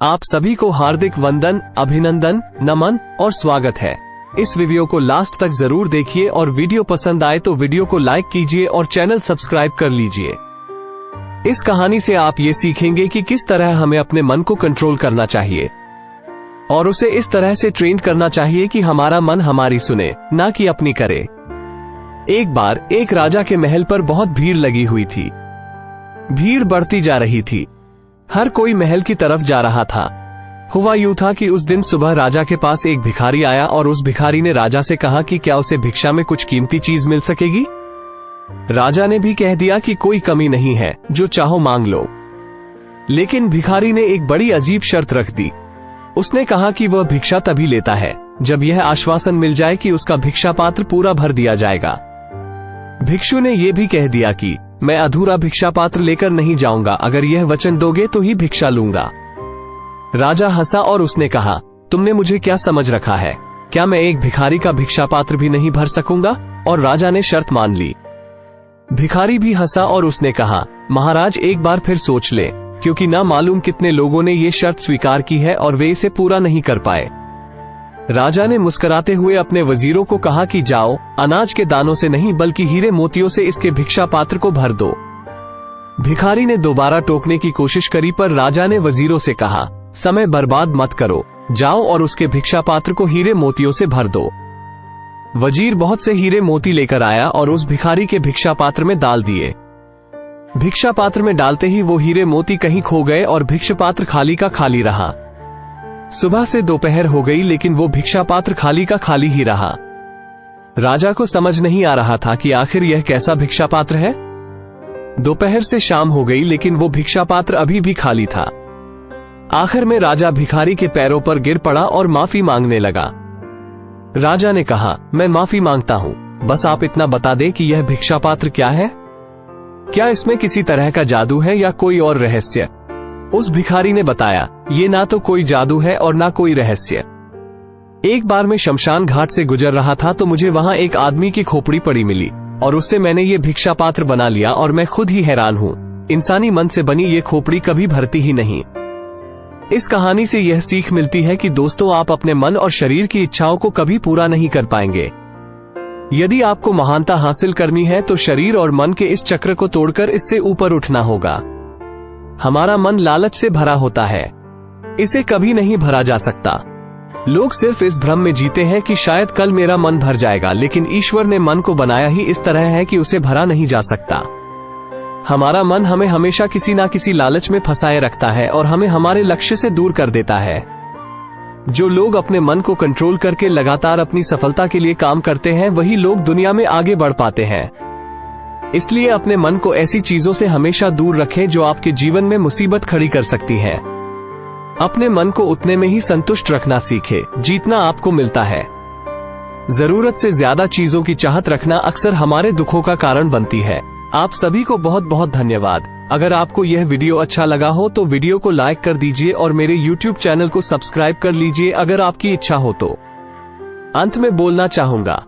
आप सभी को हार्दिक वंदन, अभिनंदन, नमन और स्वागत है। इस वीडियो को लास्ट तक जरूर देखिए और वीडियो पसंद आए तो वीडियो को लाइक कीजिए और चैनल सब्सक्राइब कर लीजिए। इस कहानी से आप ये सीखेंगे कि किस तरह हमें अपने मन को कंट्रोल करना चाहिए और उसे इस तरह से ट्रेन करना चाहिए कि हमारा मन हमारी सुने, ना कि अपनी करे। एक बार एक राजा के महल पर बहुत भीड़ लगी हुई थी। भीड़ बढ़ती जा रही थी। हर कोई महल की तरफ जा रहा था। हुआ यूं था कि उस दिन सुबह राजा के पास एक भिखारी आया और उस भिखारी ने राजा से कहा कि क्या उसे भिक्षा में कुछ कीमती चीज मिल सकेगी। राजा ने भी कह दिया कि कोई कमी नहीं है, जो चाहो मांग लो। लेकिन भिखारी ने एक बड़ी अजीब शर्त रख दी। उसने कहा कि वह भिक्षा तभी लेता है जब यह आश्वासन मिल जाए कि उसका भिक्षा पात्र पूरा भर दिया जाएगा। भिक्षु ने यह भी कह दिया कि मैं अधूरा भिक्षा पात्र लेकर नहीं जाऊंगा, अगर यह वचन दोगे तो ही भिक्षा लूंगा। राजा हंसा और उसने कहा, तुमने मुझे क्या समझ रखा है? क्या मैं एक भिखारी का भिक्षा पात्र भी नहीं भर सकूंगा? और राजा ने शर्त मान ली। भिखारी भी हंसा और उसने कहा, महाराज एक बार फिर सोच ले, क्योंकि ना मालूम कितने लोगों ने ये शर्त स्वीकार की है और वे इसे पूरा नहीं कर पाए। राजा ने मुस्कुराते हुए अपने वजीरों को कहा कि जाओ, अनाज के दानों से नहीं बल्कि हीरे मोतियों से इसके भिक्षा पात्र को भर दो। भिखारी ने दोबारा टोकने की कोशिश करी, पर राजा ने वजीरों से कहा, समय बर्बाद मत करो, जाओ और उसके भिक्षा पात्र को हीरे मोतियों से भर दो। वजीर बहुत से हीरे मोती लेकर आया और उस भिखारी के भिक्षा पात्र में डाल दिए। भिक्षा पात्र में डालते ही वो हीरे मोती कहीं खो गए और भिक्षा पात्र खाली का खाली रहा। सुबह से दोपहर हो गई, लेकिन वो भिक्षा पात्र खाली का खाली ही रहा। राजा को समझ नहीं आ रहा था कि आखिर यह कैसा भिक्षा पात्र है। दोपहर से शाम हो गई, लेकिन वो भिक्षा पात्र अभी भी खाली था। आखिर में राजा भिखारी के पैरों पर गिर पड़ा और माफी मांगने लगा। राजा ने कहा, मैं माफी मांगता हूँ, बस आप इतना बता दे कि यह भिक्षा पात्र क्या है? क्या इसमें किसी तरह का जादू है या कोई और रहस्य? उस भिखारी ने बताया, ये ना तो कोई जादू है और ना कोई रहस्य। एक बार मैं शमशान घाट से गुजर रहा था तो मुझे वहां एक आदमी की खोपड़ी पड़ी मिली और उससे मैंने ये भिक्षा पात्र बना लिया और मैं खुद ही हैरान हूँ। इंसानी मन से बनी ये खोपड़ी कभी भरती ही नहीं। इस कहानी से यह सीख मिलती है कि दोस्तों, आप अपने मन और शरीर की इच्छाओं को कभी पूरा नहीं कर पाएंगे। यदि आपको महानता हासिल करनी है तो शरीर और मन के इस चक्र को तोड़कर इससे ऊपर उठना होगा। हमारा मन लालच से भरा होता है, इसे कभी नहीं भरा जा सकता। लोग सिर्फ इस भ्रम में जीते हैं कि शायद कल मेरा मन भर जाएगा, लेकिन ईश्वर ने मन को बनाया ही इस तरह है कि उसे भरा नहीं जा सकता। हमारा मन हमें हमेशा किसी ना किसी लालच में फंसाए रखता है और हमें हमारे लक्ष्य से दूर कर देता है। जो लोग अपने मन को कंट्रोल करके लगातार अपनी सफलता के लिए काम करते हैं, वही लोग दुनिया में आगे बढ़ पाते हैं। इसलिए अपने मन को ऐसी चीजों से हमेशा दूर रखें जो आपके जीवन में मुसीबत खड़ी कर सकती हैं। अपने मन को उतने में ही संतुष्ट रखना सीखें जितना आपको मिलता है। जरूरत से ज्यादा चीजों की चाहत रखना अक्सर हमारे दुखों का कारण बनती है। आप सभी को बहुत बहुत धन्यवाद। अगर आपको यह वीडियो अच्छा लगा हो तो वीडियो को लाइक कर दीजिए और मेरे YouTube चैनल को सब्सक्राइब कर लीजिए अगर आपकी इच्छा हो तो। अंत में बोलना चाहूंगा,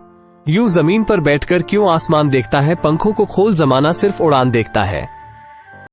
यूं जमीन पर बैठकर क्यों आसमान देखता है, पंखों को खोल जमाना सिर्फ उड़ान देखता है।